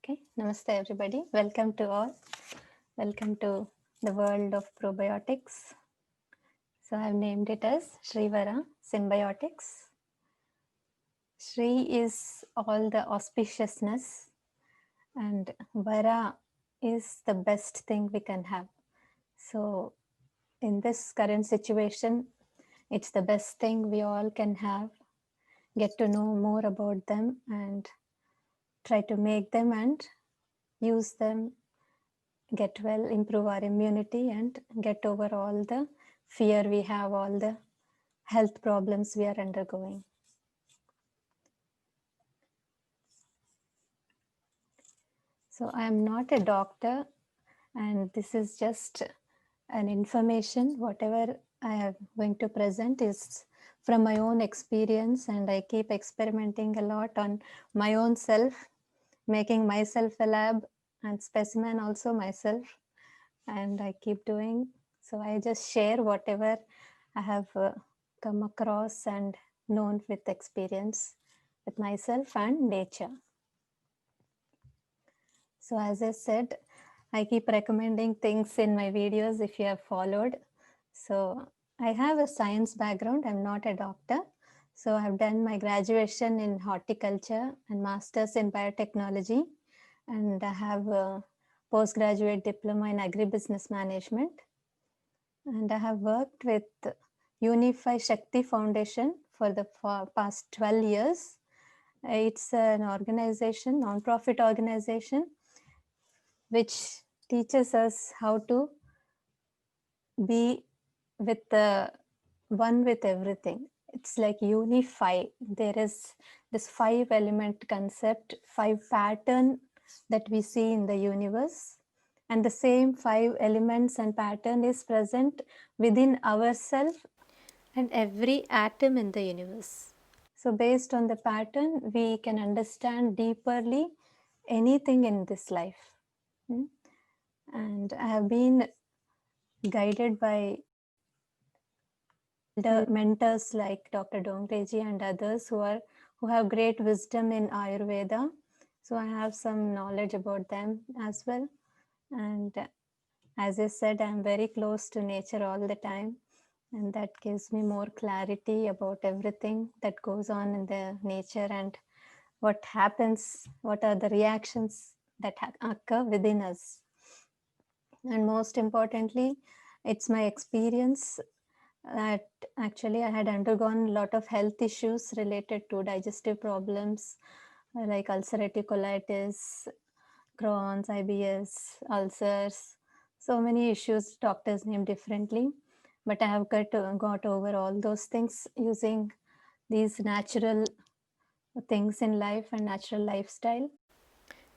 Okay, namaste everybody. Welcome to all. Welcome to the world of probiotics. So I've named it as Shrivara Symbiotics. Shri is all the auspiciousness, and Vara is the best thing we can have. So in this current situation, it's the best thing we all can have. Get to know more about them and try to make them and use them, get well, improve our immunity, and get over all the fear we have, all the health problems we are undergoing. So I am not a doctor, and this is just an information. Whatever I am going to present is from my own experience, and I keep experimenting a lot on my own self, making myself a lab and specimen also myself, and I keep doing. So I just share whatever I have come across and known with experience with myself and nature. So as I said, I keep recommending things in my videos if you have followed. So I have a science background. I'm not a doctor. So I've done my graduation in horticulture and master's in biotechnology. And I have a postgraduate diploma in agribusiness management. And I have worked with Unify Shakti Foundation for the past 12 years. It's an organization, non-profit organization, which teaches us how to be with the one with everything. It's like unify. There is this 5 element concept, 5 pattern that we see in the universe, and the same 5 elements and pattern is present within ourselves and every atom in the universe. So based on the pattern, we can understand deeperly anything in this life. And I have been guided by the mentors like Dr. Dongreji and others who have great wisdom in Ayurveda. So I have some knowledge about them as well. And as I said, I'm very close to nature all the time. And that gives me more clarity about everything that goes on in the nature and what happens, what are the reactions that occur within us. And most importantly, it's my experience that actually I had undergone a lot of health issues related to digestive problems like ulcerative colitis, Crohn's, IBS, ulcers, so many issues doctors name differently. But I have got over all those things using these natural things in life and natural lifestyle,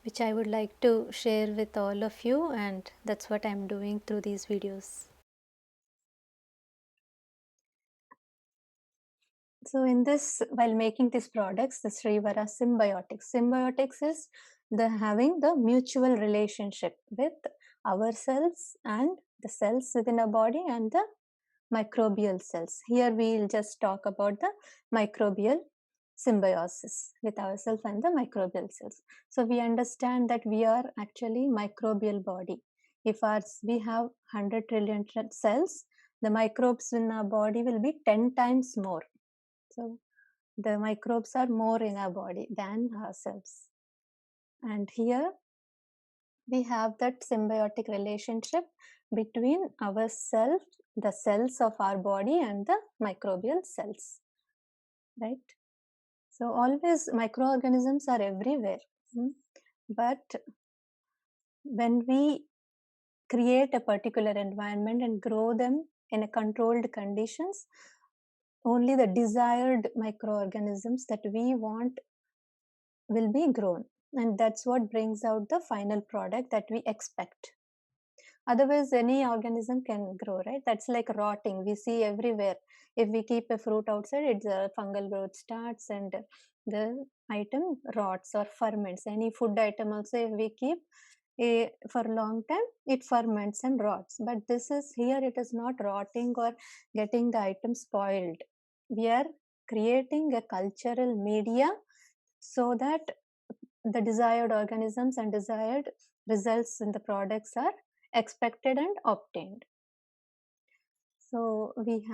which I would like to share with all of you, and that's what I'm doing through these videos. So in this, while making these products, the Shrivara Symbiotics is the having the mutual relationship with ourselves and the cells within our body and the microbial cells. Here we'll just talk about the microbial symbiosis with ourselves and the microbial cells. So we understand that we are actually microbial body. If we have 100 trillion cells, the microbes in our body will be 10 times more. So the microbes are more in our body than ourselves. And here we have that symbiotic relationship between ourselves, the cells of our body, and the microbial cells, right? So always microorganisms are everywhere. But when we create a particular environment and grow them in a controlled conditions, only the desired microorganisms that we want will be grown, and that's what brings out the final product that we expect. Otherwise any organism can grow, right? That's like rotting, we see everywhere. If we keep a fruit outside, it's a fungal growth starts and the item rots or ferments. Any food item also, if we keep for a long time, it ferments and rots. But this is here, it is not rotting or getting the item spoiled. We are creating a cultural media so that the desired organisms and desired results in the products are expected and obtained. So we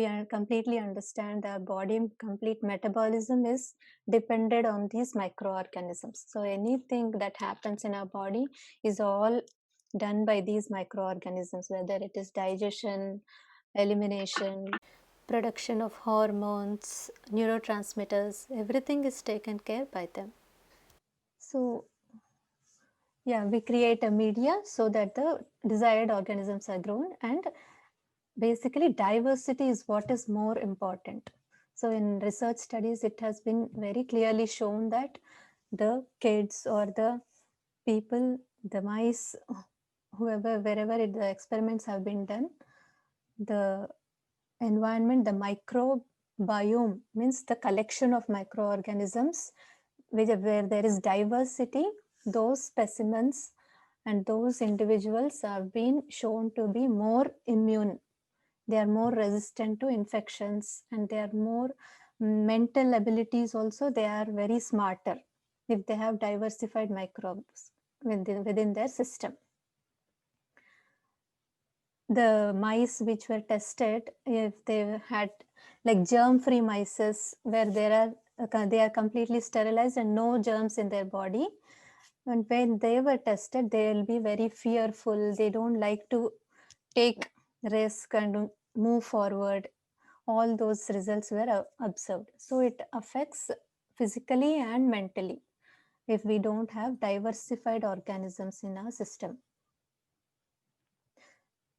are completely understand our body complete metabolism is dependent on these microorganisms. So anything that happens in our body is all done by these microorganisms, whether it is digestion, elimination, production of hormones, neurotransmitters, everything is taken care by them. So yeah, we create a media so that the desired organisms are grown, and basically diversity is what is more important. So in research studies, it has been very clearly shown that the kids or the people, the mice, whoever, wherever the experiments have been done, the environment, the microbiome means the collection of microorganisms where there is diversity, those specimens and those individuals have been shown to be more immune. They are more resistant to infections, and they are more mental abilities also. They are very smarter if they have diversified microbes within their system. The mice which were tested, if they had like germ-free mice where they are completely sterilized and no germs in their body, and when they were tested, they will be very fearful. They don't like to take risk and move forward. All those results were observed. So it affects physically and mentally if we don't have diversified organisms in our system.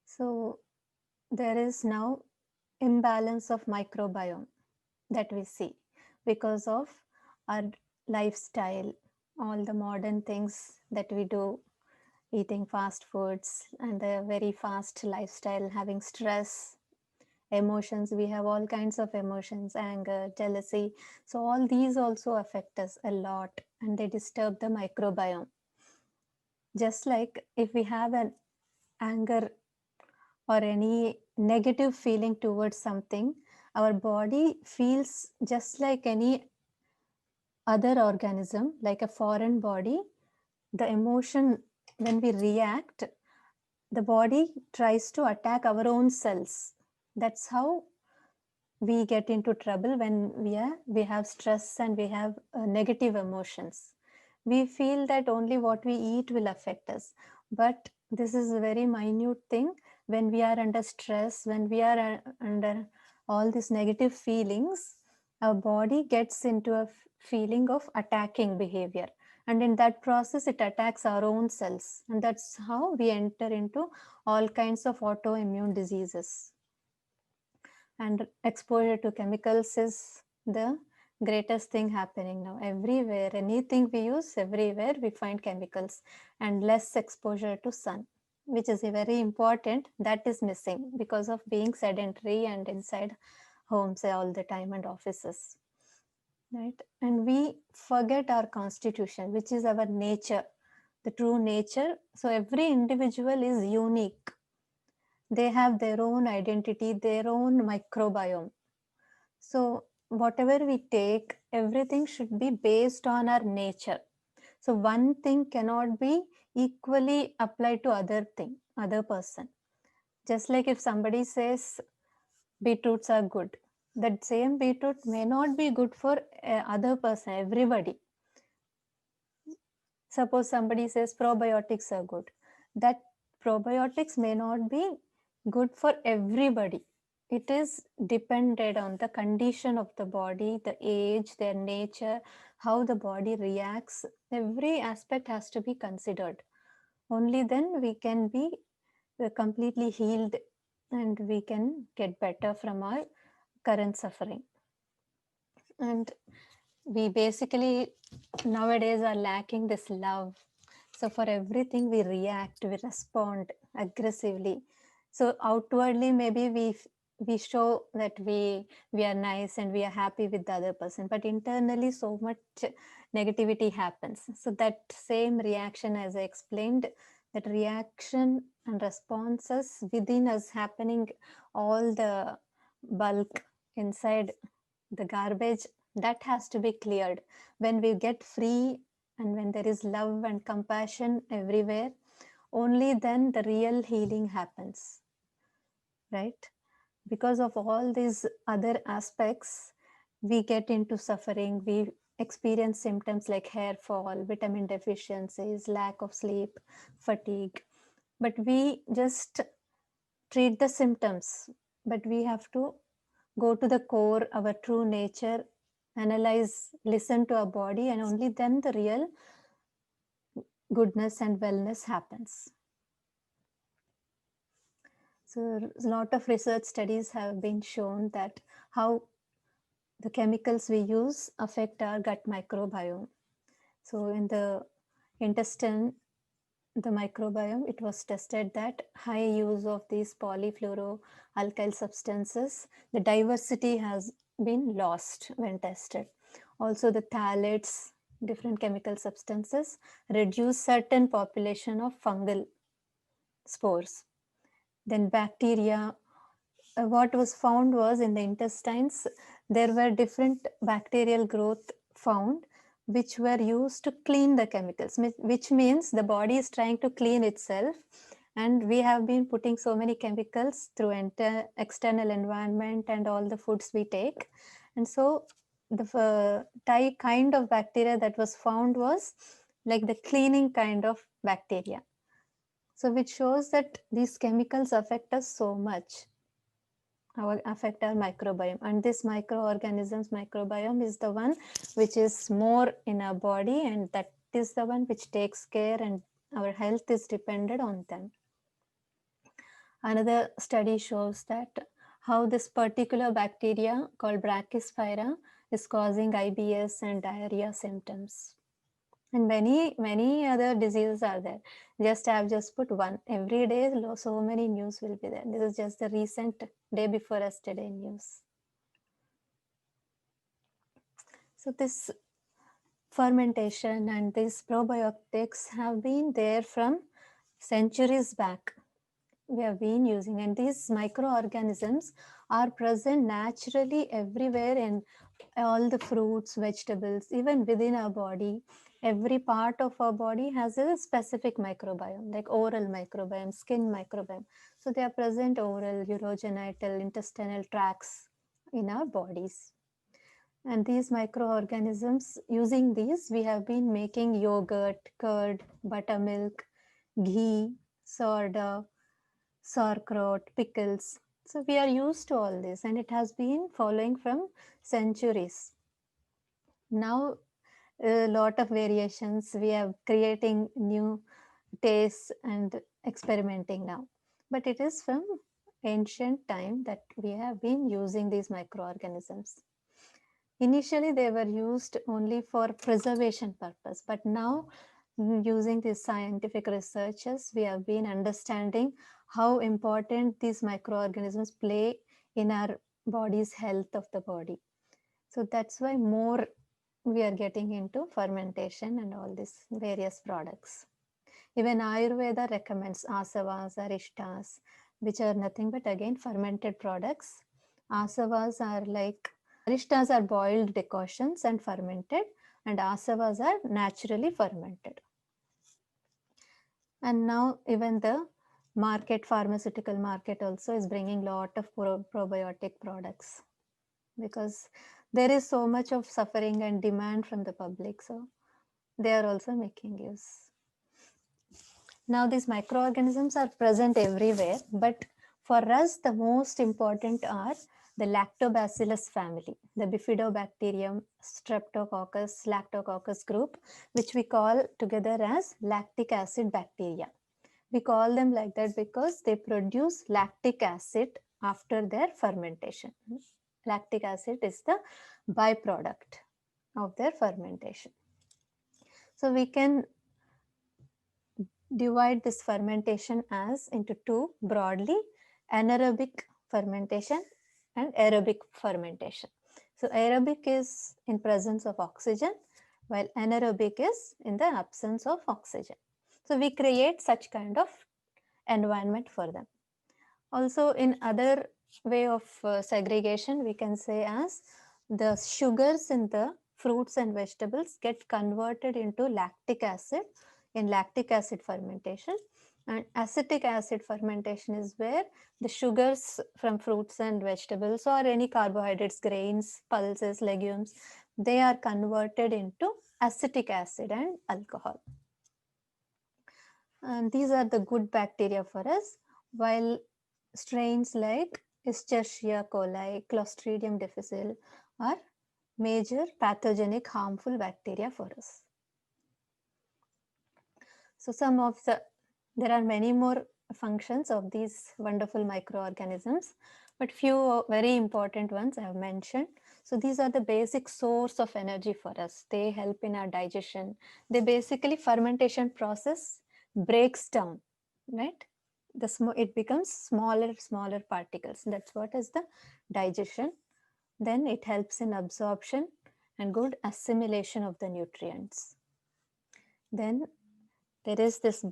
So there is now imbalance of microbiome that we see because of our lifestyle, all the modern things that we do, eating fast foods and the very fast lifestyle, having stress, emotions. We have all kinds of emotions, anger, jealousy. So all these also affect us a lot, and they disturb the microbiome. Just like if we have an anger or any negative feeling towards something, our body feels just like any other organism, like a foreign body. The emotion, when we react, the body tries to attack our own cells. That's how we get into trouble when we have stress and we have negative emotions. We feel that only what we eat will affect us, but this is a very minute thing. When we are under stress, when we are under all these negative feelings, our body gets into a feeling of attacking behavior, and in that process it attacks our own cells, and that's how we enter into all kinds of autoimmune diseases. And exposure to chemicals is the greatest thing happening now. Everywhere, anything we use, everywhere we find chemicals, and less exposure to sun, which is very important. That is missing because of being sedentary and inside homes all the time and offices, right? And we forget our constitution, which is our nature, the true nature. So every individual is unique. They have their own identity, their own microbiome. So whatever we take, everything should be based on our nature. So one thing cannot be equally applied to other person. Just like if somebody says beetroots are good, that same beetroot may not be good for other person, everybody. Suppose somebody says probiotics are good, that probiotics may not be good for everybody. It is dependent on the condition of the body, the age, their nature, how the body reacts. Every aspect has to be considered. Only then we can be completely healed and we can get better from our current suffering. And we basically nowadays are lacking this love. So for everything we react, we respond aggressively. So outwardly maybe we show that we are nice and we are happy with the other person, but internally so much negativity happens. So that same reaction, as I explained, that reaction and responses within us happening, all the bulk inside the garbage That has to be cleared. When we get free and when there is love and compassion everywhere, only then the real healing happens, right? Because of all these other aspects, we get into suffering. We experience symptoms like hair fall, vitamin deficiencies, lack of sleep, fatigue. But we just treat the symptoms. But we have to go to the core, our true nature, analyze, listen to our body, and only then the real goodness and wellness happens. So a lot of research studies have been shown that how the chemicals we use affect our gut microbiome. So in the intestine, the microbiome, it was tested that high use of these polyfluoroalkyl substances, the diversity has been lost when tested. Also the phthalates, different chemical substances, reduce certain population of fungal spores. Then bacteria, what was found was in the intestines, there were different bacterial growth found which were used to clean the chemicals, which means the body is trying to clean itself. And we have been putting so many chemicals through external environment and all the foods we take. And so the kind of bacteria that was found was like the cleaning kind of bacteria. So which shows that these chemicals affect us so much, affect our microbiome, and this microorganisms microbiome is the one which is more in our body, and that is the one which takes care, and our health is dependent on them. Another study shows that how this particular bacteria called Brachyspira is causing IBS and diarrhea symptoms. And many other diseases are there. I've just put one. Every day so many news will be there. This is just the recent day before yesterday news. So this fermentation and these probiotics have been there from centuries back. We have been using, and these microorganisms are present naturally everywhere in all the fruits, vegetables, even within our body. Every part of our body has a specific microbiome, like oral microbiome, skin microbiome. So they are present oral, urogenital, intestinal tracts in our bodies. And these microorganisms, using these, we have been making yogurt, curd, buttermilk, ghee, soda, sauerkraut, pickles. So we are used to all this, and it has been following from centuries. Now, a lot of variations, we are creating new tastes and experimenting now. But it is from ancient time that we have been using these microorganisms. Initially, they were used only for preservation purpose, but now using these scientific researches, we have been understanding how important these microorganisms play in our body's health of the body. So that's why more we are getting into fermentation and all these various products. Even Ayurveda recommends asavas, arishtas, which are nothing but again fermented products. Asavas are like, arishtas are boiled decoctions and fermented, and asavas are naturally fermented. And now even the pharmaceutical market also is bringing lot of probiotic products, because there is so much of suffering and demand from the public, so they are also making use. Now these microorganisms are present everywhere, but for us the most important are the Lactobacillus family, the Bifidobacterium, Streptococcus, Lactococcus group, which we call together as lactic acid bacteria. We call them like that because they produce lactic acid after their fermentation. Lactic acid is the byproduct of their fermentation. So we can divide this fermentation as into two broadly: anaerobic fermentation and aerobic fermentation. So aerobic is in presence of oxygen, while anaerobic is in the absence of oxygen. So we create such kind of environment for them. Also, in other way of segregation, we can say as the sugars in the fruits and vegetables get converted into lactic acid in lactic acid fermentation. And acetic acid fermentation is where the sugars from fruits and vegetables or any carbohydrates, grains, pulses, legumes, they are converted into acetic acid and alcohol. And these are the good bacteria for us, while strains like Escherichia coli, Clostridium difficile are major pathogenic harmful bacteria for us. So there are many more functions of these wonderful microorganisms, but few very important ones I have mentioned. So these are the basic source of energy for us. They help in our digestion. They basically fermentation process breaks down, right? It becomes smaller particles. That's what is the digestion. Then it helps in absorption and good assimilation of the nutrients. Then there is this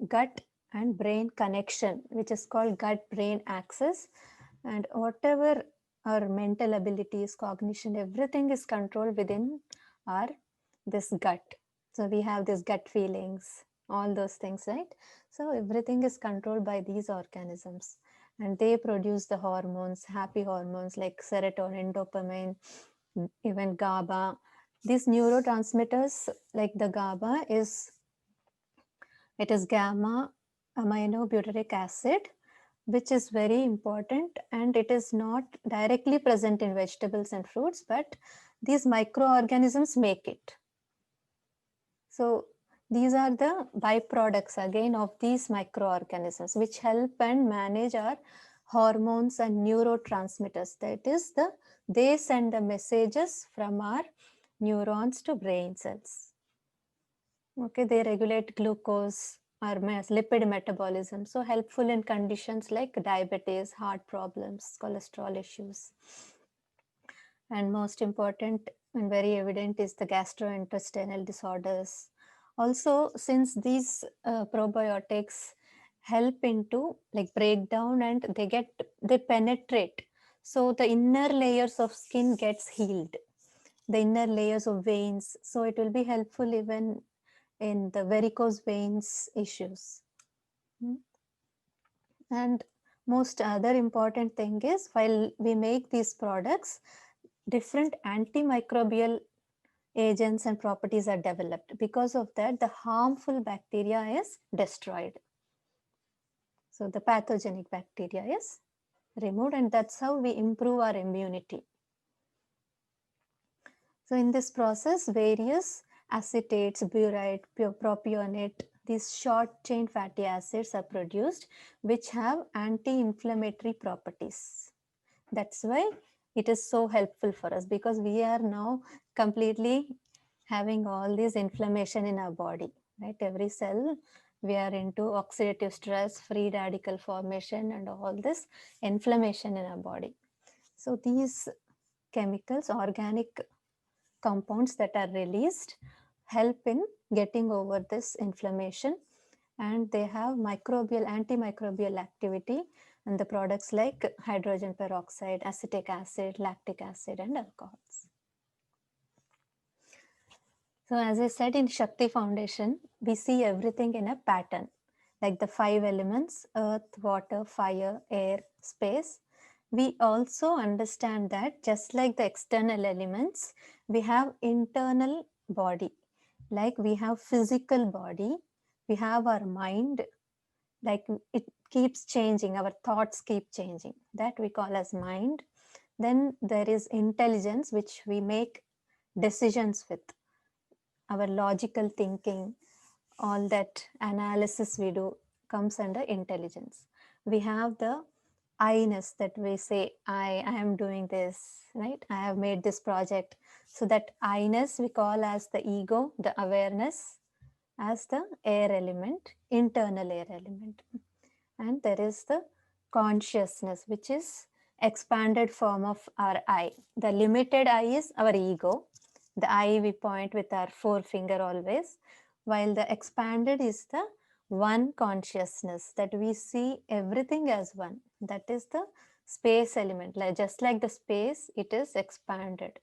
gut and brain connection, which is called gut brain axis. And whatever our mental abilities, cognition, everything is controlled within our this gut. So we have this gut feelings, all those things, right? So everything is controlled by these organisms, and they produce the hormones, happy hormones like serotonin, dopamine, even GABA. These neurotransmitters like the GABA it is gamma aminobutyric acid, which is very important, and it is not directly present in vegetables and fruits, but these microorganisms make it. So these are the byproducts again of these microorganisms, which help and manage our hormones and neurotransmitters. That is, they send the messages from our neurons to brain cells. Okay, they regulate glucose or lipid metabolism. So helpful in conditions like diabetes, heart problems, cholesterol issues. And most important and very evident is the gastrointestinal disorders. Also, since these probiotics help into like breakdown and they penetrate. So the inner layers of skin gets healed, the inner layers of veins. So it will be helpful even in the varicose veins issues. And most other important thing is, while we make these products, different antimicrobial agents and properties are developed. Because of that, the harmful bacteria is destroyed. So the pathogenic bacteria is removed, and that's how we improve our immunity. So in this process, various acetates, burette, propionate, these short chain fatty acids are produced, which have anti-inflammatory properties. That's why it is so helpful for us, because we are now completely having all this inflammation in our body, right? Every cell, we are into oxidative stress, free radical formation, and all this inflammation in our body. So these chemicals, organic compounds that are released, help in getting over this inflammation, and they have antimicrobial activity, and the products like hydrogen peroxide, acetic acid, lactic acid, and alcohols. So as I said, in Shakti Foundation, we see everything in a pattern, like the 5 elements: earth, water, fire, air, space. We also understand that just like the external elements, we have internal body. Like we have physical body, we have our mind, like it keeps changing, our thoughts keep changing, that we call as mind. Then there is intelligence, which we make decisions with, our logical thinking, all that analysis we do comes under intelligence. We have the I-ness, that we say, I am doing this, right? I have made this project. So that I-ness we call as the ego, the awareness, as the air element, internal air element. And there is the consciousness, which is expanded form of our I. The limited I is our ego. The I we point with our forefinger always, while the expanded is the one consciousness, that we see everything as one. That is the space element. Just like the space, it is expanded.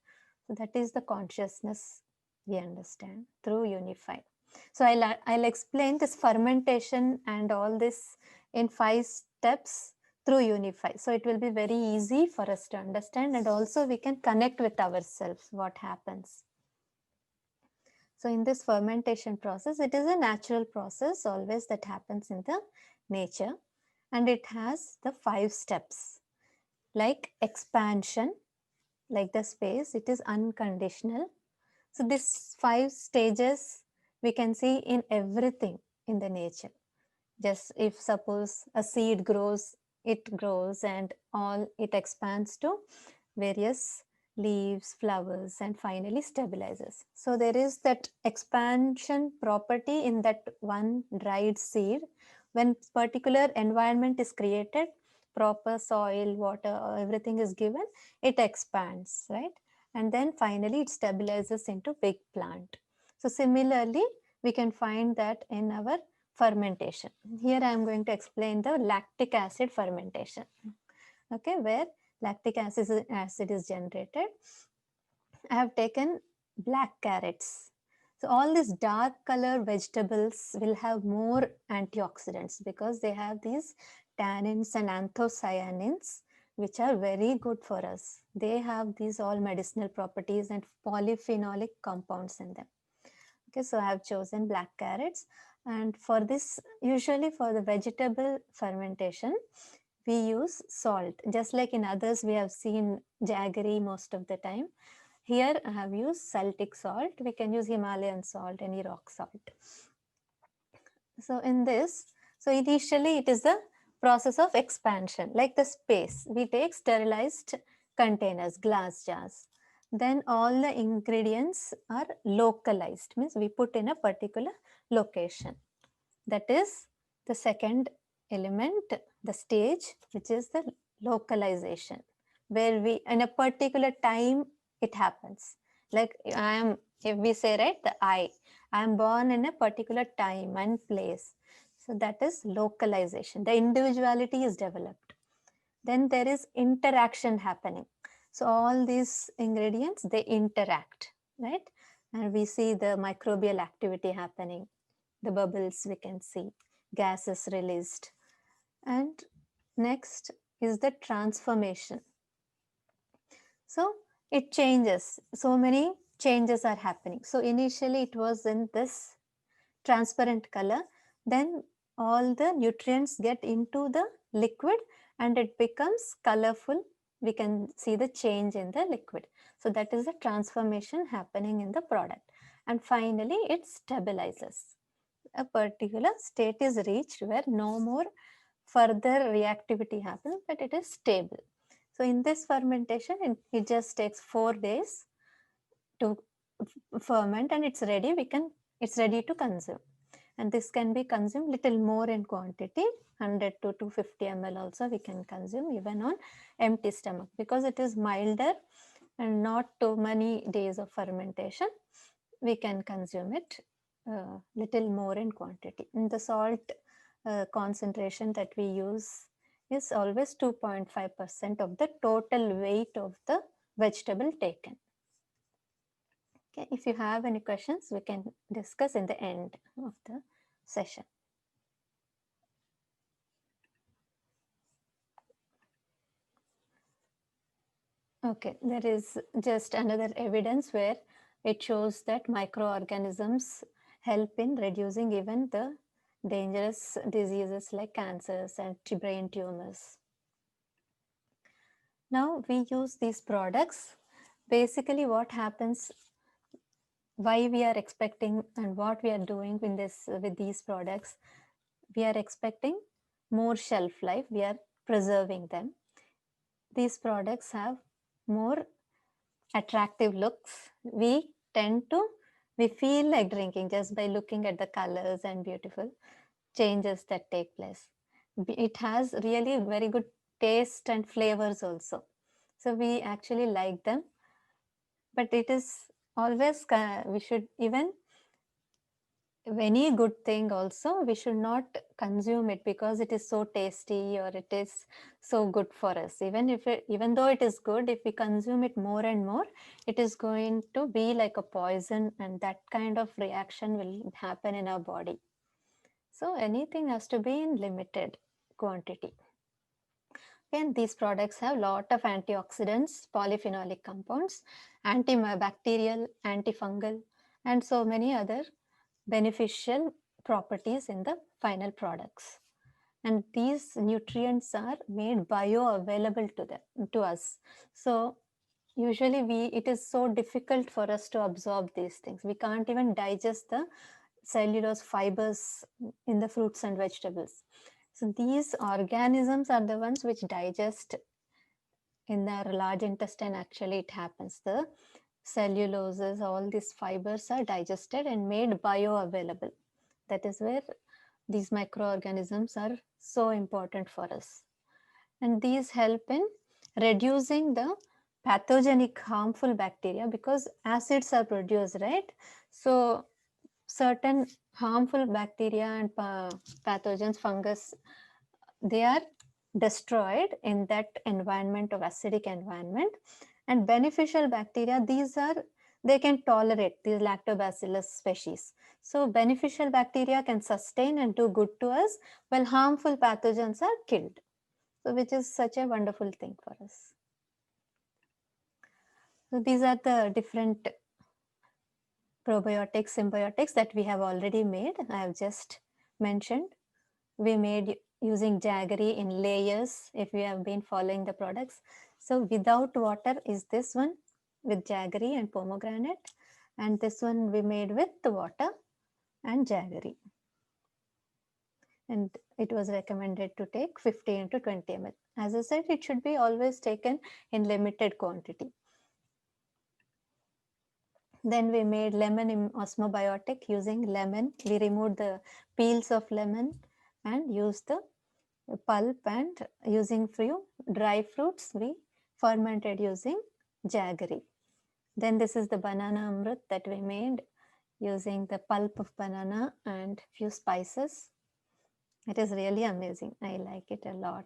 So that is the consciousness we understand through unified. So I'll explain this fermentation and all this in 5 steps through unify. So it will be very easy for us to understand, and also we can connect with ourselves what happens. So in this fermentation process, it is a natural process always that happens in the nature, and it has the 5 steps like expansion, like the space, it is unconditional. So these 5 stages we can see in everything in the nature. Just if suppose a seed grows, it grows and all it expands to various leaves, flowers, and finally stabilizes. So there is that expansion property in that one dried seed. When particular environment is created, proper soil, water, everything is given, it expands, right? And then finally it stabilizes into big plant. So similarly, we can find that in our fermentation. Here I am going to explain the lactic acid fermentation. Okay, where lactic acid is generated. I have taken black carrots. So all these dark color vegetables will have more antioxidants because they have these tannins and anthocyanins, which are very good for us. They have these all medicinal properties and polyphenolic compounds in them. Okay, so I have chosen black carrots, and for this, usually for the vegetable fermentation, we use salt. Just like in others, we have seen jaggery most of the time. Here I have used Celtic salt. We can use Himalayan salt, any rock salt. So in this, so initially it is the process of expansion, like the space. We take sterilized containers, glass jars. Then all the ingredients are localized, means we put in a particular location. That is the second element, the stage, which is the localization, where we, in a particular time, it happens. Like I am, if we say, right, the I am born in a particular time and place. So that is localization. The individuality is developed. Then there is interaction happening. So all these ingredients, they interact, right? And we see the microbial activity happening, the bubbles we can see, gases released. And next is the transformation. So it changes. So many changes are happening. So initially it was in this transparent color. Then all the nutrients get into the liquid and it becomes colorful. We can see the change in the liquid. So that is the transformation happening in the product. And finally it stabilizes. A particular state is reached where no more further reactivity happens, but it is stable. So in this fermentation, it just takes 4 days to ferment and it's ready. It's ready to consume. And this can be consumed little more in quantity, 100 to 250 ml also we can consume even on empty stomach, because it is milder and not too many days of fermentation. We can consume it little more in quantity. And the salt concentration that we use is always 2.5% of the total weight of the vegetable taken. Okay, if you have any questions, we can discuss in the end of the session. Okay, there is just another evidence where it shows that microorganisms help in reducing even the dangerous diseases like cancers and brain tumors. Now we use these products. Basically what happens, why we are expecting and what we are doing in this with these products, we are expecting more shelf life, we are preserving them. These products have more attractive looks. We feel like drinking just by looking at the colors and beautiful changes that take place. It has really very good taste and flavors also. So we actually like them, but it is always, we should even any good thing also, we should not consume it because it is so tasty or it is so good for us. Even though it is good, if we consume it more and more, it is going to be like a poison, and that kind of reaction will happen in our body. So anything has to be in limited quantity. And these products have lot of antioxidants, polyphenolic compounds, antibacterial, antifungal, and so many other beneficial properties in the final products. And these nutrients are made bioavailable to us. So usually it is so difficult for us to absorb these things. We can't even digest the cellulose fibers in the fruits and vegetables. So these organisms are the ones which digest in their large intestine. Actually it happens, the celluloses, all these fibers are digested and made bioavailable. That is where these microorganisms are so important for us. And these help in reducing the pathogenic harmful bacteria, because acids are produced, right? So certain harmful bacteria and pathogens, fungus, they are destroyed in that environment of acidic environment. And beneficial bacteria, they can tolerate these lactobacillus species. So beneficial bacteria can sustain and do good to us, while harmful pathogens are killed. So which is such a wonderful thing for us. So these are the different probiotics, symbiotics that we have already made. I have just mentioned. We made using jaggery in layers if we have been following the products. So without water is this one with jaggery and pomegranate, and this one we made with the water and jaggery. And it was recommended to take 50 into 20 ml. As I said, it should be always taken in limited quantity. Then we made lemon osmobiotic using lemon. We removed the peels of lemon and used the pulp, and using few dry fruits we fermented using jaggery. Then this is the banana amrit that we made using the pulp of banana and few spices. It is really amazing. I like it a lot.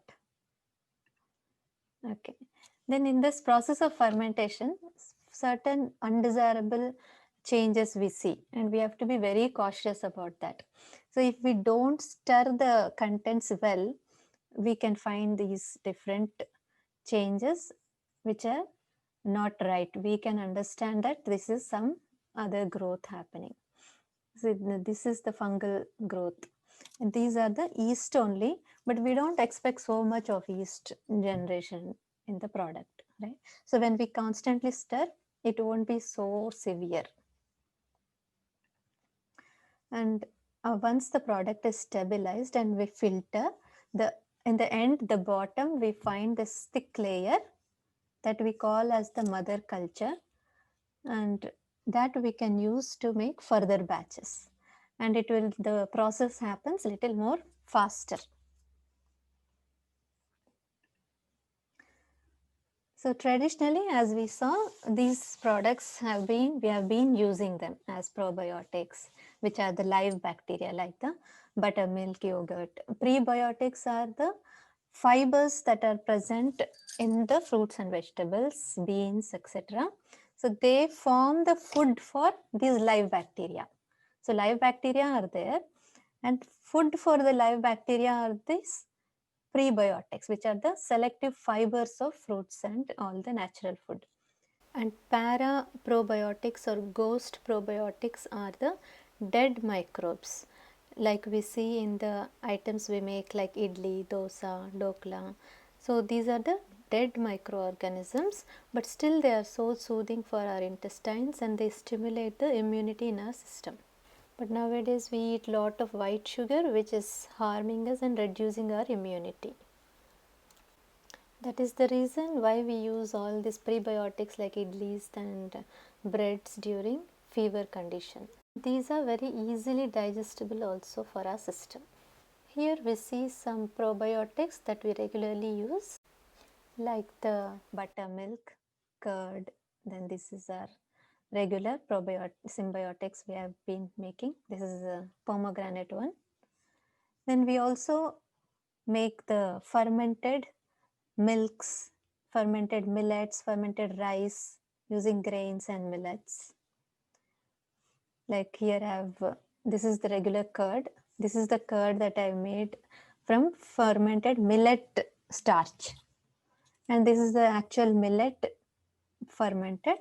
Okay. Then in this process of fermentation, certain undesirable changes we see, and we have to be very cautious about that. So if we don't stir the contents well, we can find these different changes which are not right. We can understand that this is some other growth happening. So this is the fungal growth. And these are the yeast only, but we don't expect so much of yeast generation in the product, right? So when we constantly stir, it won't be so severe. And once the product is stabilized and we filter, in the end, the bottom, we find this thick layer that we call as the mother culture, and that we can use to make further batches. And the process happens little more faster. So traditionally, as we saw, these products we have been using them as probiotics, which are the live bacteria like the buttermilk, yogurt. Prebiotics are the fibers that are present in the fruits and vegetables, beans, etc. So they form the food for these live bacteria. So live bacteria are there, and food for the live bacteria are these prebiotics, which are the selective fibers of fruits and all the natural food. And para probiotics or ghost probiotics are the dead microbes, like we see in the items we make like idli, dosa, dokla. So these are the dead microorganisms, but still they are so soothing for our intestines and they stimulate the immunity in our system. But nowadays we eat lot of white sugar, which is harming us and reducing our immunity. That is the reason why we use all these prebiotics like idlis and breads during fever condition. These are very easily digestible also for our system. Here we see some probiotics that we regularly use, like the buttermilk, curd, then this is our regular symbiotics we have been making. This is a pomegranate one. Then we also make the fermented milks, fermented millets, fermented rice using grains and millets. Like here I have, this is the regular curd. This is the curd that I made from fermented millet starch. And this is the actual millet fermented,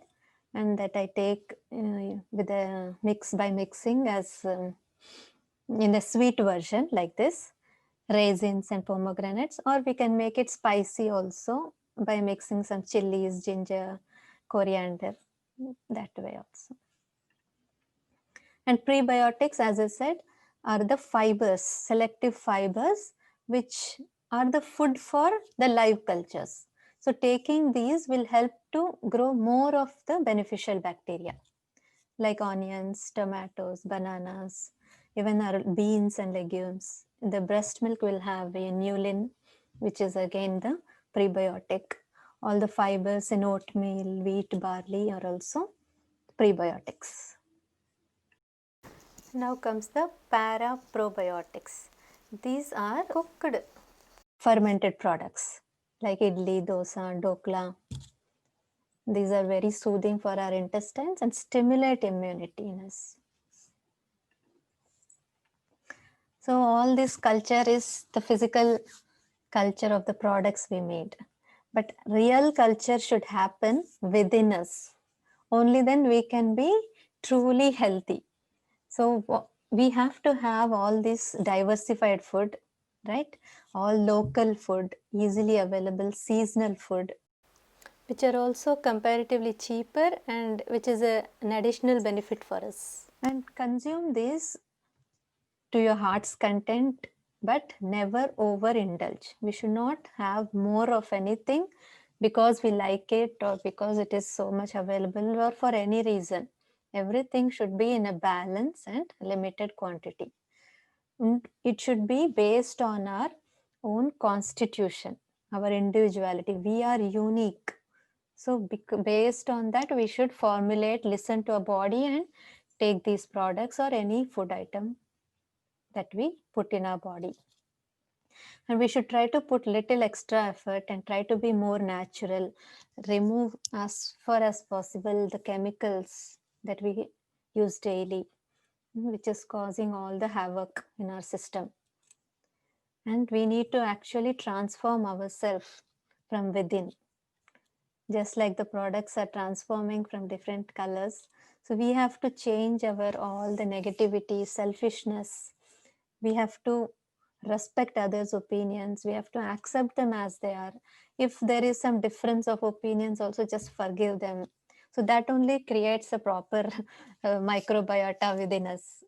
and that I take with a mix by mixing as in the sweet version like this, raisins and pomegranates, or we can make it spicy also by mixing some chilies, ginger, coriander, that way also. And prebiotics, as I said, are the fibers, selective fibers, which are the food for the live cultures. So taking these will help to grow more of the beneficial bacteria, like onions, tomatoes, bananas, even our beans and legumes. The breast milk will have a inulin, which is again the prebiotic. All the fibers in oatmeal, wheat, barley are also prebiotics. Now comes the paraprobiotics. These are cooked fermented products like idli, dosa, dokla. These are very soothing for our intestines and stimulate immunity in us. So all this culture is the physical culture of the products we made. But real culture should happen within us. Only then we can be truly healthy. So we have to have all this diversified food, right? All local food, easily available seasonal food, which are also comparatively cheaper and which is an additional benefit for us. And consume these to your heart's content, but never overindulge. We should not have more of anything because we like it or because it is so much available or for any reason. Everything should be in a balance and limited quantity. And it should be based on our own constitution, our individuality. We are unique. So based on that, we should formulate, listen to our body and take these products or any food item that we put in our body. And we should try to put little extra effort and try to be more natural, remove as far as possible the chemicals that we use daily, which is causing all the havoc in our system. And we need to actually transform ourselves from within, just like the products are transforming from different colors. So we have to change our all the negativity, selfishness. We have to respect others' opinions. We have to accept them as they are. If there is some difference of opinions, also just forgive them. So that only creates a proper microbiota within us.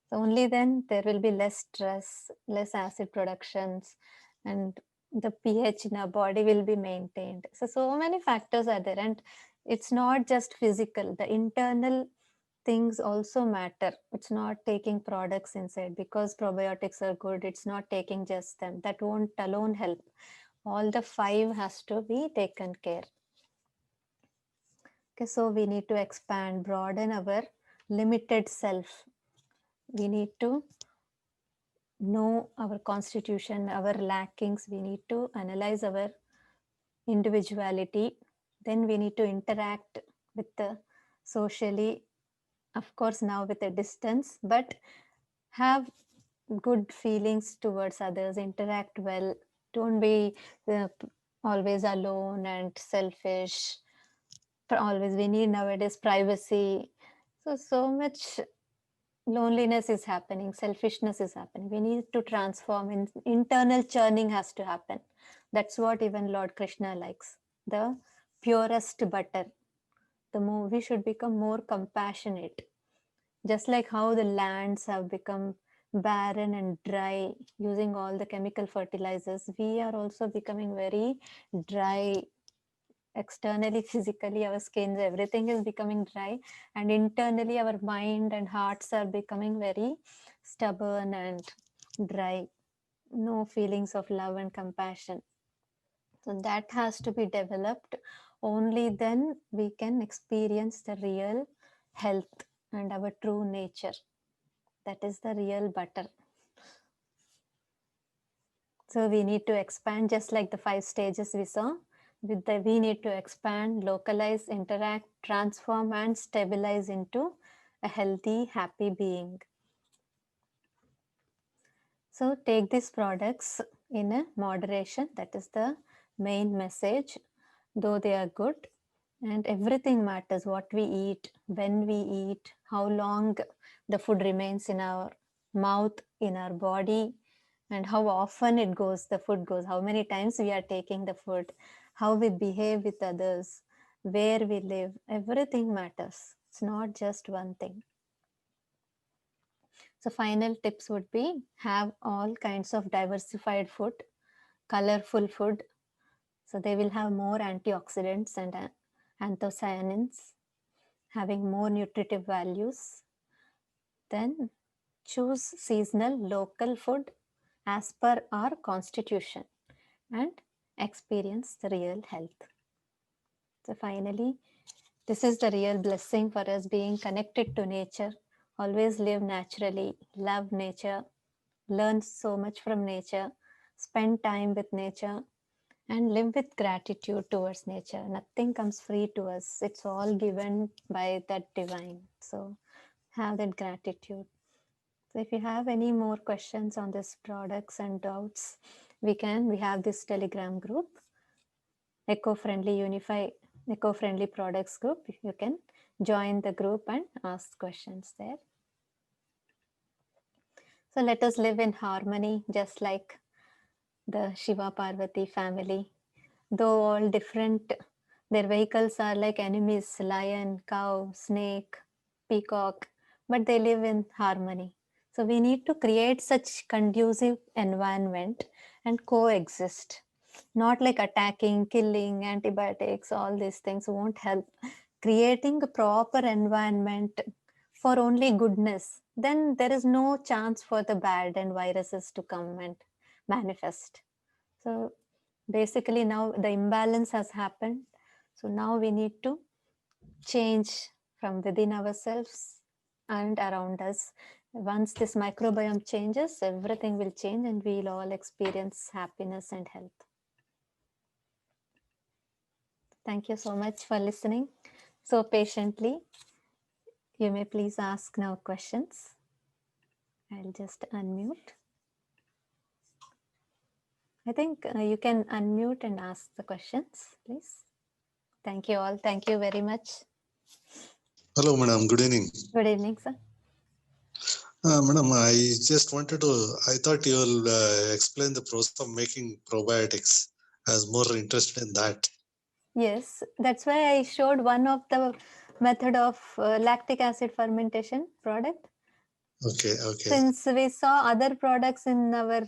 So only then there will be less stress, less acid productions, and the pH in our body will be maintained. So many factors are there, and it's not just physical. The internal things also matter. It's not taking products inside because probiotics are good. It's not taking just them. That won't alone help. All the 5 has to be taken care. Okay, so we need to expand, broaden our limited self. We need to know our constitution, our lackings. We need to analyze our individuality. Then we need to interact with the socially, of course now with a distance, but have good feelings towards others, interact well. Don't be always alone and selfish. Always we need nowadays privacy. So much loneliness is happening, selfishness is happening. We need to transform. Internal churning has to happen. That's what even Lord Krishna likes. The purest butter. The more we should become more compassionate. Just like how the lands have become barren and dry using all the chemical fertilizers, we are also becoming very dry externally, physically, our skins, everything is becoming dry, and internally our mind and hearts are becoming very stubborn and dry. No feelings of love and compassion. So that has to be developed Only then we can experience the real health and our true nature. That is the real butter. So we need to expand, just like the 5 stages we saw. We need to expand, localize, interact, transform, and stabilize into a healthy, happy being. So take these products in a moderation. That is the main message. Though they are good, and everything matters: what we eat, when we eat, how long the food remains in our mouth, in our body, and how often the food goes, how many times we are taking the food, how we behave with others, where we live. Everything matters. It's not just one thing. So final tips would be: have all kinds of diversified food, colorful food. So they will have more antioxidants and anthocyanins, having more nutritive values. Then choose seasonal local food as per our constitution and experience the real health. So finally, this is the real blessing for us, being connected to nature. Always live naturally, love nature, learn so much from nature, spend time with nature, and live with gratitude towards nature. Nothing comes free to us, it's all given by that divine. So have that gratitude. So if you have any more questions on this products and doubts, we have this Telegram group, eco-friendly products group. You can join the group and ask questions there. So let us live in harmony, just like the Shiva Parvati family. Though all different, their vehicles are like enemies: lion, cow, snake, peacock, but they live in harmony. So we need to create such conducive environment and coexist. Not like attacking, killing, antibiotics, all these things won't help. Creating a proper environment for only goodness, then there is no chance for the bad and viruses to come and manifest. So basically now the imbalance has happened. So now we need to change from within ourselves and around us. Once this microbiome changes, everything will change and we'll all experience happiness and health. Thank you so much for listening so patiently. You may please ask now questions. I'll just unmute. I think you can unmute and ask the questions, please. Thank you all. Thank you very much. Hello, madam. Good evening. Good evening, sir. Madam, I just wanted to, I thought you will explain the process of making probiotics. I was more interested in that. Yes, that's why I showed one of the method of lactic acid fermentation product. Okay. Since we saw other products in our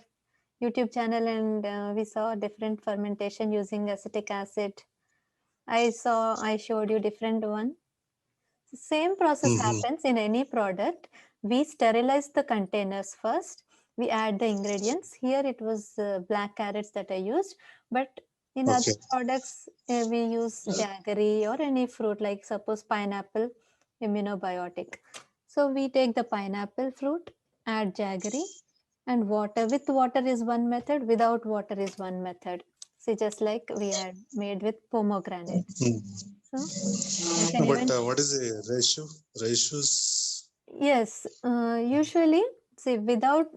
YouTube channel and we saw different fermentation using acetic acid, I showed you different one. Same process happens in any product. We sterilize the containers first. We add the ingredients. Here it was black carrots that I used, but in other products we use jaggery or any fruit, like suppose pineapple, immunobiotic. So we take the pineapple fruit, add jaggery and water. With water is one method, without water is one method. See, just like we had made with pomegranate. So you can But even what is the ratio? Ratios? yes, usually see without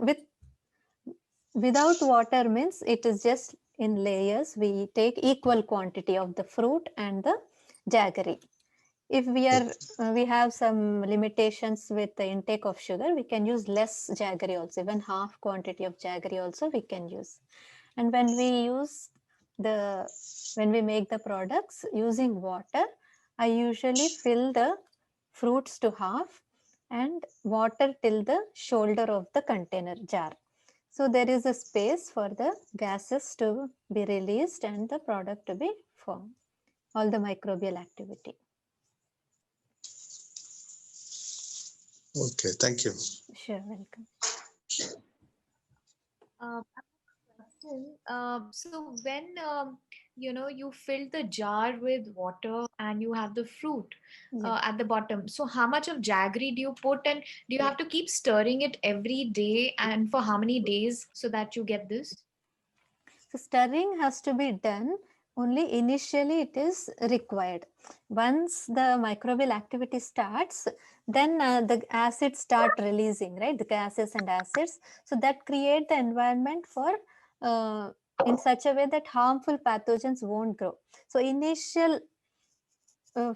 water means it is just in layers. We take equal quantity of the fruit and the jaggery. If we have some limitations with the intake of sugar, we can use less jaggery also. Even half quantity of jaggery also we can use. And when we make the products using water, I usually fill the fruits to half and water till the shoulder of the container jar. So there is a space for the gases to be released and the product to be formed, all the microbial activity. Okay, thank you. Sure, welcome. Question. So when you fill the jar with water and you have the fruit Yes. at the bottom. So how much of jaggery do you put, and do you have to keep stirring it every day, and for how many days so that you get this? So stirring has to be done only initially it is required. Once the microbial activity starts, then the acids start releasing, right? The gases and acids. So that create the environment for in such a way that harmful pathogens won't grow. So initial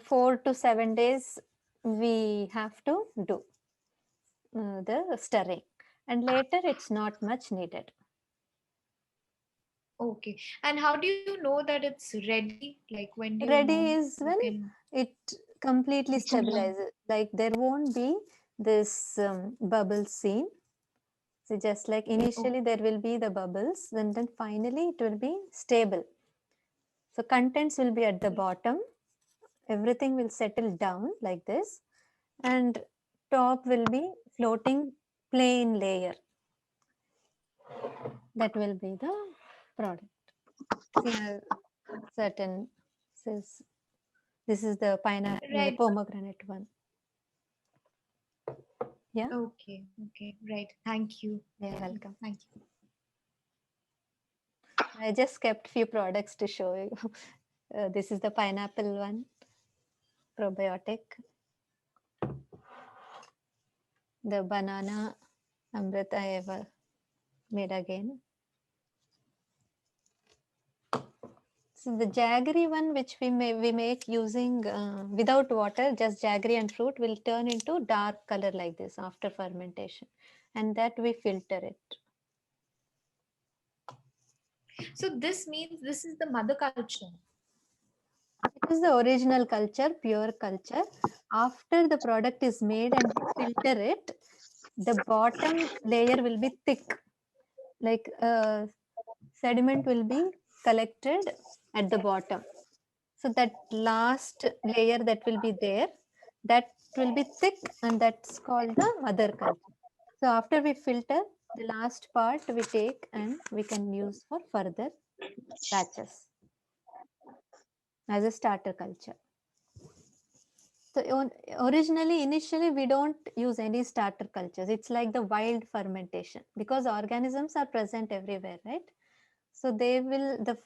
4 to 7 days we have to do the stirring, and later it's not much needed. Okay. And how do you know that it's ready? Like, when do you know Ready is you when can? it completely You can stabilizes, like there won't be this bubble seen. So just like oh, initially there will be the bubbles, then finally it will be stable. So contents will be at the bottom, everything will settle down like this, and top will be floating plain layer. That will be the product. See, certain says this is the pineapple, the right. pomegranate one. Yeah, Okay. Okay. Right. Thank you. yeah, welcome. Thank you. I just kept few products to show you. This is the pineapple one, probiotic. The banana amrit I ever made again. So the jaggery one, which we make using without water, just jaggery and fruit, will turn into dark color like this after fermentation, and that we filter it. So this means this is the mother culture. It is the original culture, pure culture. After the product is made and we filter it, the bottom layer will be thick, like sediment will be collected at the bottom. So that last layer that will be there, that will be thick, and that's called the mother culture. So after we filter, the last part we take and we can use for further batches as a starter culture. So originally, initially, we don't use any starter cultures. It's like the wild fermentation because organisms are present everywhere, right? So the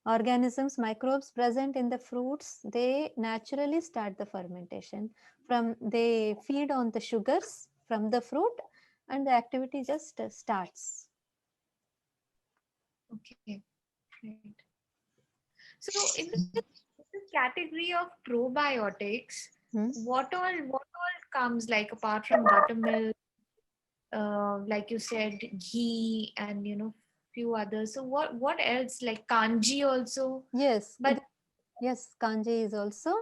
organisms, microbes present in the fruits, they naturally start the fermentation. They feed on the sugars from the fruit, and the activity just starts. Okay. Right. So in this category of probiotics, Hmm? what all comes, like, apart from buttermilk, like you said, ghee, and few others. So what else, like kanji also? Yes, But yes, kanji is also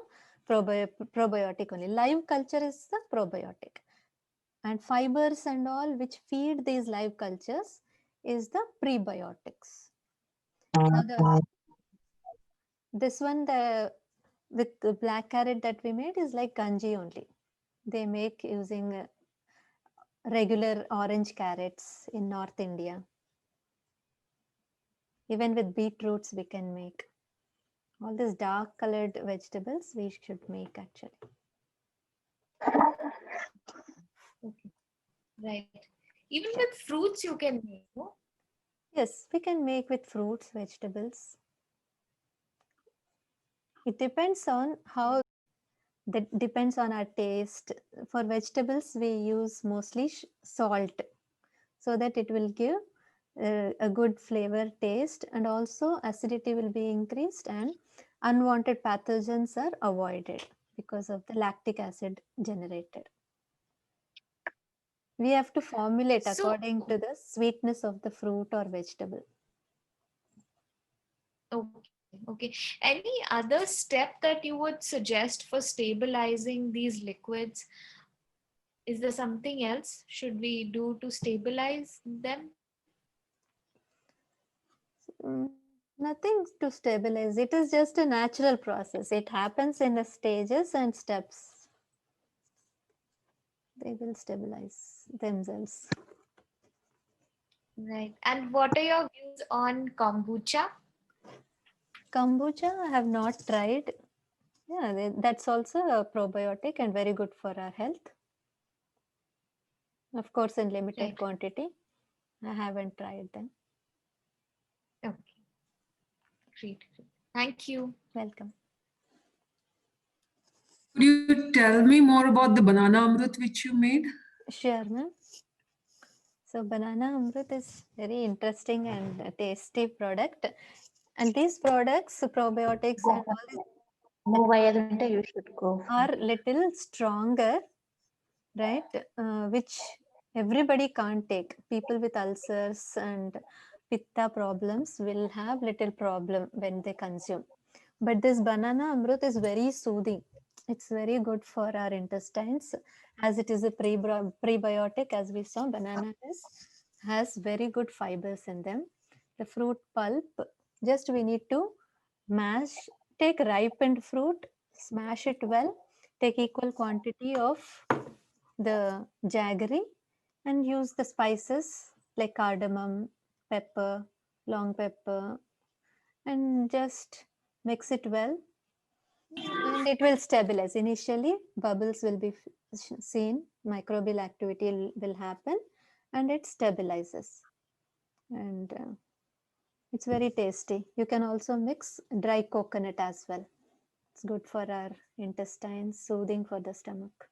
probiotic only. Live culture is the probiotic. And fibers and all which feed these live cultures is the prebiotics. Now this one, the with the black carrot that we made is like kanji only. They make using regular orange carrots in North India. Even with beetroots we can make. All these dark colored vegetables we should make actually. okay, right. Even with fruits you can make, no? Yes, we can make with fruits, vegetables. It depends on how, that depends on our taste. For vegetables we use mostly salt, so that it will give a good flavor taste, and also acidity will be increased and unwanted pathogens are avoided because of the lactic acid generated. We have to formulate So according to the sweetness of the fruit or vegetable. okay. Any other step that you would suggest for stabilizing these liquids? Is there something else should we do to stabilize them? Mm, Nothing to stabilize. It is just a natural process. It happens in the stages and steps. They will stabilize themselves. Right. And what are your views on kombucha? Kombucha I have not tried. Yeah, that's also a probiotic and very good for our health. Of course, in limited Right. quantity. I haven't tried them. Okay. Great. Thank you. Welcome. Could you tell me more about the banana amrut which you made? Sure, ma'am. So banana amrut is very interesting and a tasty product. And these products, probiotics and all these Move ayyadunte you should go. are little stronger, right? Which everybody can't take. People with ulcers and pitta problems will have little problem when they consume. But this banana amrut is very soothing. It's very good for our intestines as it is a prebiotic. As we saw, banana has very good fibers in them. The fruit pulp, just we need to mash, take ripened fruit, smash it well, take equal quantity of the jaggery and use the spices like cardamom, pepper, long pepper, and just mix it well and it will stabilize. Initially bubbles will be seen, microbial activity will happen and it stabilizes, and it's very tasty. You can also mix dry coconut as well. It's good for our intestines, soothing for the stomach.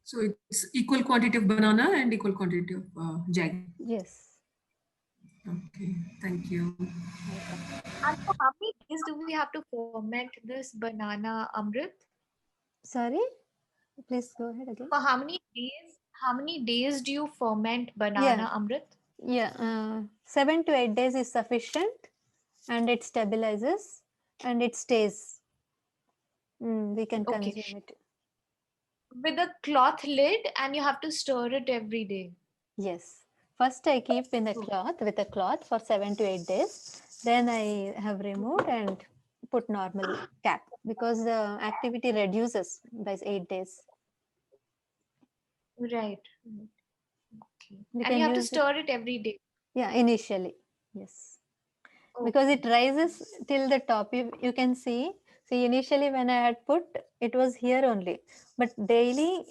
So it's equal quantity of banana and equal quantity of jaggery. Yes. Okay, thank you. Welcome. And for how many days do we have to ferment this banana amrit? Sorry, please go ahead again. For how many days? How many days do you ferment banana amrit? Yeah, 7 to 8 days is sufficient and it stabilizes and it stays. We can Okay. consume it. With a cloth lid, and you have to stir it every day. Yes. First I keep in a cloth with a cloth for 7 to 8 days. Then I have removed and put normal cap because the activity reduces by 8 days. Right. Okay. We And can you have to use it. stir it every day. Yeah, initially. Yes. Because it rises till the top. You can see initially when I had put, it was here only, but daily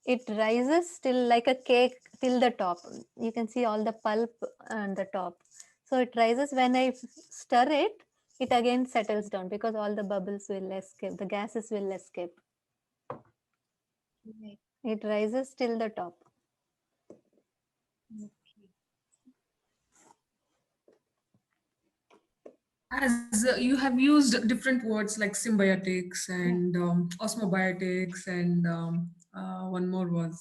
it rises till like a cake till the top. You can see all the pulp on the top. So it rises. When I stir it, it again settles down because all the bubbles will escape, the gases will escape. Right. It rises till the top. As you have used different words like symbiotics and osmobiotics and one more was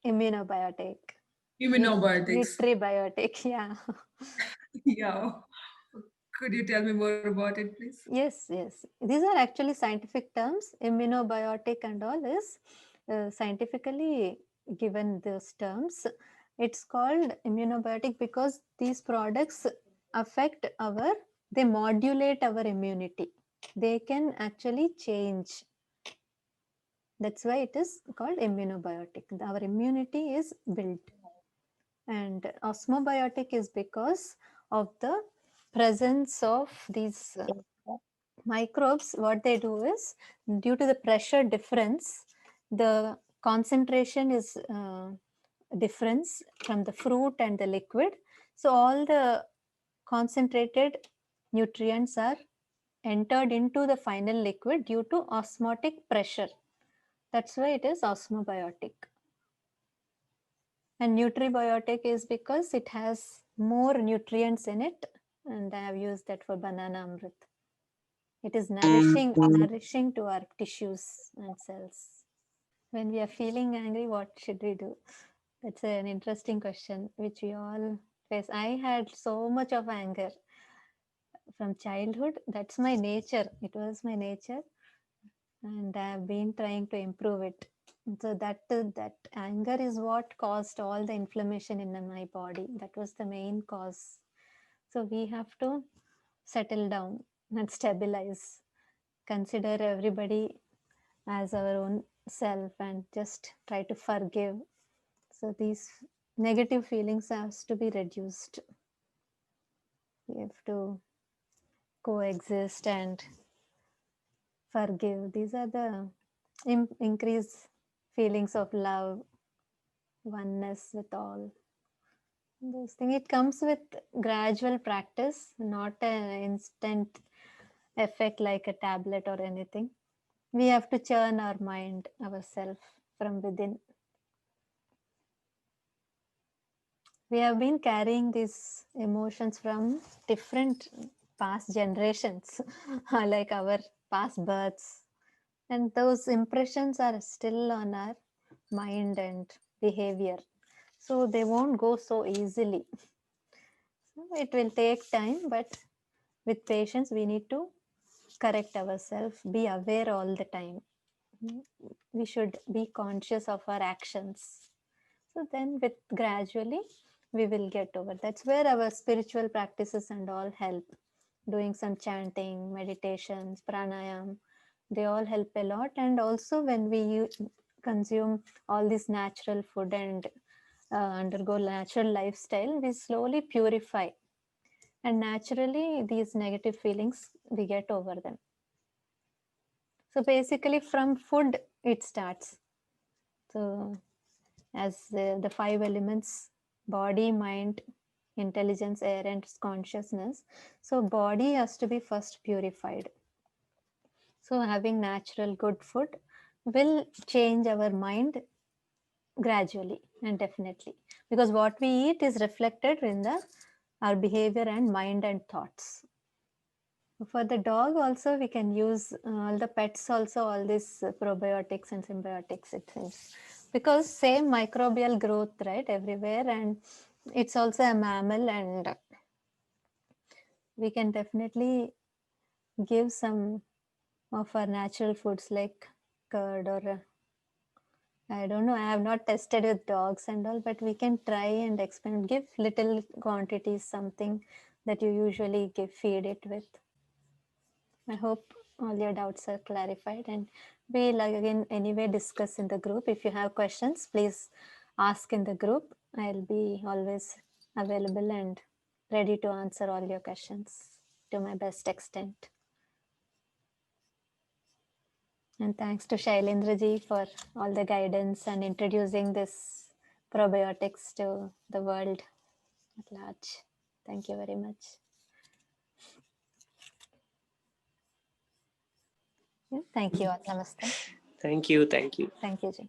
Immunobiotic. immunobiotics. Nutribiotic, yeah. Yeah. Could you tell me more about it, please? Yes, yes. These are actually scientific terms. Immunobiotic and all is scientifically given those terms. It's called immunobiotic because these products affect they modulate our immunity. They can actually change. That's why it is called immunobiotic. Our immunity is built. And osmobiotic is because of the presence of these microbes. What they do is, due to the pressure difference, the concentration is difference from the fruit and the liquid. So all the concentrated nutrients are entered into the final liquid due to osmotic pressure. That's why it is osmobiotic. And nutribiotic is because it has more nutrients in it, and I have used that for banana amrit. It is nourishing to our tissues and cells. When we are feeling angry, what should we do? That's an interesting question which we all face. I had so much of anger from childhood. That's my nature. It was my nature, and I have been trying to improve it. So that anger is what caused all the inflammation in my body. That was the main cause. So we have to settle down and stabilize. Consider everybody as our own self and just try to forgive. So these negative feelings has to be reduced. We have to coexist and forgive. These are the increased feelings of love, oneness with all. Those things, it comes with gradual practice, not an instant effect like a tablet or anything. We have to churn our mind ourselves from within. We have been carrying these emotions from different past generations, like our past births, and those impressions are still on our mind and behavior, so they won't go so easily. So it will take time, but with patience we need to correct ourselves, be aware all the time. We should be conscious of our actions. So then with gradually we will get over. That's where our spiritual practices and all help. Doing some chanting, meditations, pranayam, they all help a lot. And also when we consume all this natural food and undergo natural lifestyle, we slowly purify. And naturally these negative feelings, we get over them. So basically from food it starts. So as the 5 elements, body, mind, intelligence, air and consciousness. So body has to be first purified. So having natural good food will change our mind gradually and definitely, because what we eat is reflected in our behavior and mind and thoughts. For the dog also we can use all the pets also, all these probiotics and symbiotics, it seems, because same microbial growth, right, everywhere, and it's also a mammal, and we can definitely give some of our natural foods like curd or I don't know, I have not tested with dogs and all, but we can try and experiment, give little quantities, something that you usually feed it with. I hope all your doubts are clarified, and we'll again anyway discuss in the group. If you have questions, please ask in the group. I'll be always available and ready to answer all your questions to my best extent. And thanks to Shailendra ji for all the guidance and introducing this probiotics to the world at large. Thank you very much. Yeah, thank you all. Namaste. Thank you. Thank you. Thank you, ji.